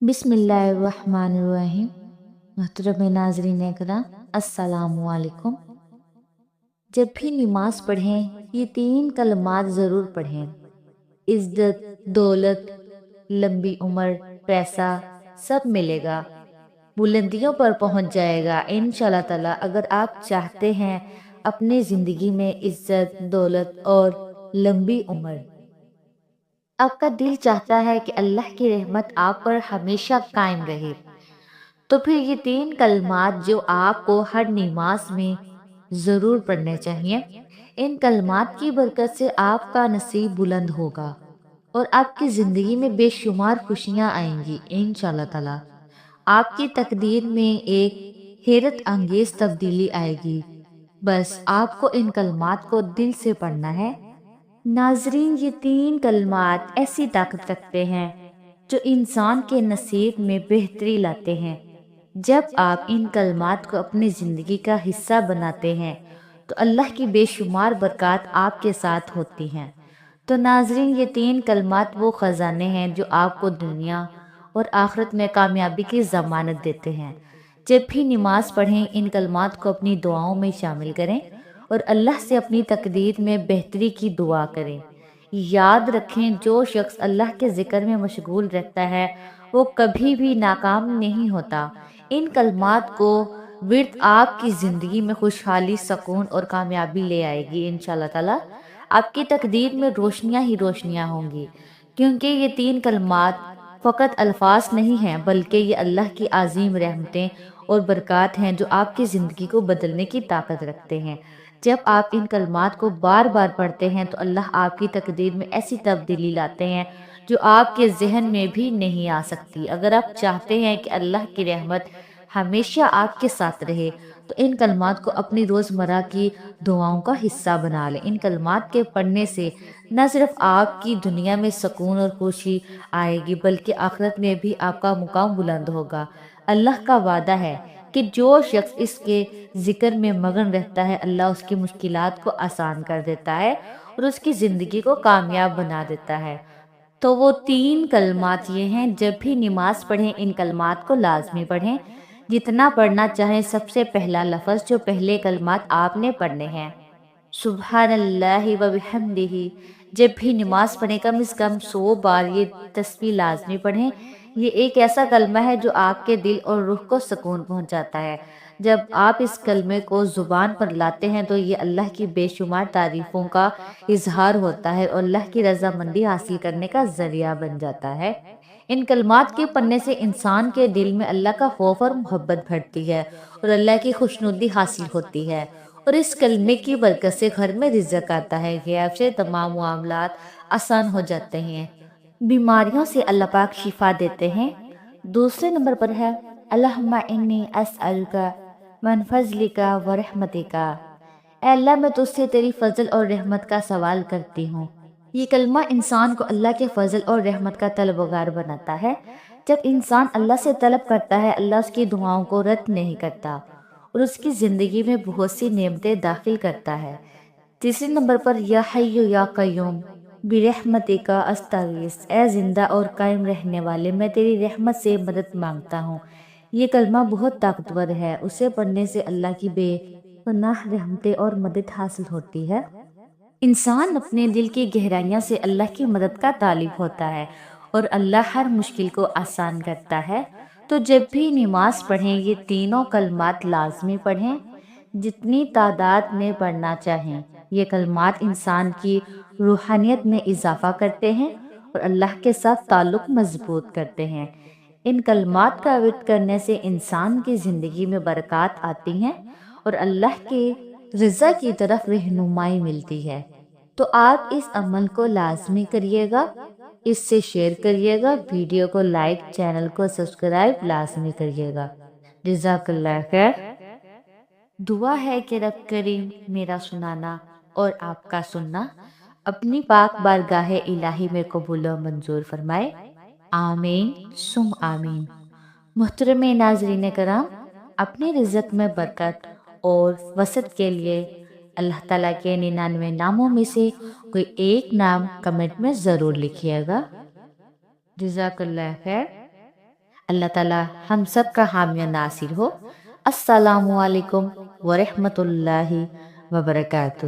बिस्मिल्लाहिर्रहमानिर्रहीम। मोहतरम नाज़रीन करम, अस्सलामु अलैकुम। जब भी नमाज पढ़ें ये तीन कलमात ज़रूर पढ़ें। इज़्ज़त, दौलत, लंबी उम्र, पैसा सब मिलेगा, बुलंदियों पर पहुंच जाएगा इंशाअल्लाह ताला। अगर आप चाहते हैं अपने ज़िंदगी में इज़्ज़त, दौलत और लंबी उम्र, आपका दिल चाहता है कि अल्लाह की रहमत आप पर हमेशा कायम रहे, तो फिर ये तीन कलमात जो आपको हर नमाज में ज़रूर पढ़ने चाहिए। इन कलमात की बरकत से आपका नसीब बुलंद होगा और आपकी ज़िंदगी में बेशुमार खुशियाँ आएंगी इंशाअल्लाह ताला। आपकी तकदीर में एक हैरत अंगेज तब्दीली आएगी। बस आपको इन कलमात को दिल से पढ़ना है। नाजरीन, ये तीन कलमात ऐसी ताकत रखते हैं जो इंसान के नसीब में बेहतरी लाते हैं। जब आप इन कलमात को अपनी ज़िंदगी का हिस्सा बनाते हैं तो अल्लाह की बेशुमार बरकत आपके साथ होती हैं। तो नाजरीन, ये तीन कलमात वो ख़जाने हैं जो आपको दुनिया और आखिरत में कामयाबी की ज़मानत देते हैं। जब भी नमाज पढ़ें इन कलमात को अपनी दुआओं में शामिल करें और अल्लाह से अपनी तकदीर में बेहतरी की दुआ करें। याद रखें, जो शख्स अल्लाह के ज़िक्र में मशगूल रहता है वो कभी भी नाकाम नहीं होता। इन कलमात को विर्द आपकी ज़िंदगी में खुशहाली, सुकून और कामयाबी ले आएगी इंशाअल्लाह ताला। आपकी तकदीर में रोशनियां ही रोशनियां होंगी, क्योंकि ये तीन कलमात फ़कत अल्फाज नहीं हैं बल्कि ये अल्लाह की अजीम रहमतें और बरक़ात हैं जो आपकी ज़िंदगी को बदलने की ताकत रखते हैं। जब आप इन कलमात को बार बार पढ़ते हैं तो अल्लाह आपकी तकदीर में ऐसी तब्दीली लाते हैं जो आपके जहन में भी नहीं आ सकती। अगर आप चाहते हैं कि अल्लाह की रहमत हमेशा आपके साथ रहे तो इन कलमात को अपनी रोज़मर्रा की दुआओं का हिस्सा बना लें। इन कलमात के पढ़ने से न सिर्फ आपकी दुनिया में सुकून और खुशी आएगी बल्कि आखिरत में भी आपका मुकाम बुलंद होगा। अल्लाह का वादा है कि जो शख्स इसके जिक्र में मगन रहता है अल्लाह उसकी मुश्किलात को आसान कर देता है और उसकी ज़िंदगी को कामयाब बना देता है। तो वो तीन कलमात ये हैं, जब भी नमाज पढ़ें इन कलमात को लाजमी पढ़ें। जितना पढ़ना चाहें, सबसे पहला लफ्ज़ जो पहले कलमात आपने पढ़ने हैं, सुबहानल्लाहि व बिहम्दिही। जब भी नमाज पढ़ें कम से कम 100 बार ये तस्बीह लाजमी पढ़ें। ये एक ऐसा कलमा है जो आपके दिल और रूह को सुकून पहुंचाता है। जब आप इस कलमे को ज़ुबान पर लाते हैं तो ये अल्लाह की बेशुमार तारीफ़ों का इजहार होता है और अल्लाह की रज़ामंदी हासिल करने का ज़रिया बन जाता है। इन कलमात के पढ़ने से इंसान के दिल में अल्लाह का खौफ और मोहब्बत बढ़ती है और अल्लाह की खुशनुदी हासिल होती है। और इस कलमे की बरकत से घर में रिज़्क़ आता है, गैब से तमाम मामलात आसान हो जाते हैं, बीमारियों से अल्लाह पाक शिफा देते हैं। दूसरे नंबर पर है अल्लाहुम्मा इन्नी अस्अलुका मन फज़लिका व रहमतिका। ऐ अल्लाह, मैं तुझसे तेरी फजल और रहमत का सवाल करती हूँ। ये कलमा इंसान को अल्लाह के फजल और रहमत का तलबगार बनाता है। जब इंसान अल्लाह से तलब करता है अल्लाह उसकी दुआओं को रद्द नहीं करता और उसकी ज़िंदगी में बहुत सी नेमतें दाखिल करता है। तीसरे नंबर पर या हय्यु या कय्यूम बिरहमतिका अस्तगीस। ए जिंदा और कायम रहने वाले, मैं तेरी रहमत से मदद मांगता हूँ। ये कलमा बहुत ताकतवर है, उसे पढ़ने से अल्लाह की बेपनाह रहमतें और मदद हासिल होती है। इंसान अपने दिल की गहराइयों से अल्लाह की मदद का तालिब होता है और अल्लाह हर मुश्किल को आसान करता है। तो जब भी नमाज पढ़ें ये तीनों कलमात लाजमी पढ़ें, जितनी तादाद में पढ़ना चाहें। ये कलमात इंसान की रूहानियत में इजाफा करते हैं और अल्लाह के साथ ताल्लुक़ मजबूत करते हैं। इन कलमात का विर्द करने से इंसान की ज़िंदगी में बरक़ात आती हैं और अल्लाह के रज़ा की तरफ रहनुमाई मिलती है। तो आप इस अमल को लाजमी करिएगा, इससे शेयर करिएगा, वीडियो को लाइक, चैनल को सब्सक्राइब लाजमी करिएगा। जज़ाकल्लाह खैर। दुआ है कि रब करीम मेरा सुनाना और आपका सुनना अपनी पाक बारगाह इलाही में कबूल व मंजूर फरमाए। आमीन सुम आमीन। मोहतरम नाज़रीन कराम, अपने रिज़्क़ में बरकत और वसत के लिए अल्लाह ताला के 99 नामों में से कोई एक नाम कमेंट में ज़रूर लिखिएगा। जज़ाकल्लाह खैर। اللہ تعالی ہم سب کا حامی و ناصر ہو۔ السلام علیکم ورحمۃ اللہ وبرکاتہ۔